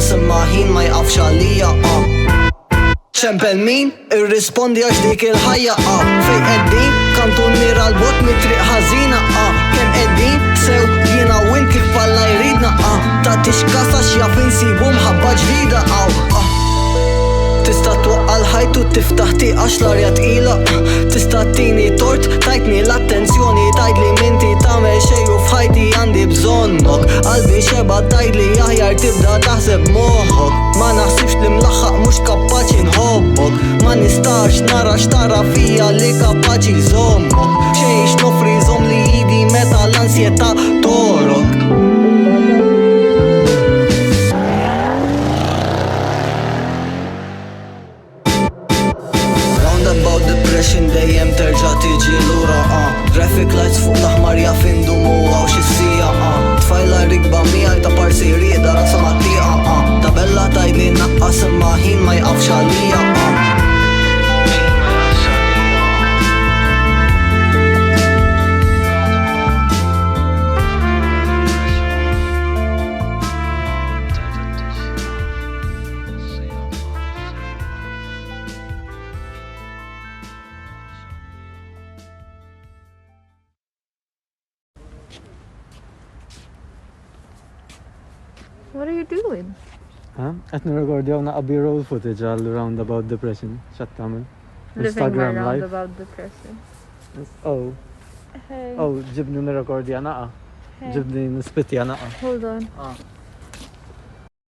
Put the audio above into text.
naqqas imma ħin ma jqafx għalija ċempel min, irrispondi għax dik il-ħajja fej qeddin, kantu nira l-bot mit-triq ħażina kem qeddin, sew jiena u inti bħalla jridna ta' tixkasa x'jaf insibu mħabba ġdida Tista' twaqqa l-ħajt u tiftaħ tieqax l-arja tqila Tista' tini tort, tajtni l-attenzjoni Tajdli minti tagħmel xejn u f'ħajti għandi bżonnok Qalbi xeba tajdli aħjar tibda taħseb moħħok Ma naħsibx li mlaħħaq mhux kapaċi nħobbok Ma nistax nara x'tara fija li kapaċi żommok Xejn x'nofri żomm li jidi meta l-ansjetà torok dejjem terġa' tiġi lura Traffic lights fuq l-aħmar jaf indumu għaw xissija Tfajla rikba miegħi ta' parsi rieda razza mattieqa Tabella tajdli naqqas imma ħin ma jqafx għalija What are you doing? Qed nirrekordjaw naqa' B-roll footage għal Roundabout Depression. X'qed tagħmel? Living my roundabout depression. Oh, Hey. ġibni nirrekordja naqa'. Hey. Ġibni nispittja naqa'. Hold on.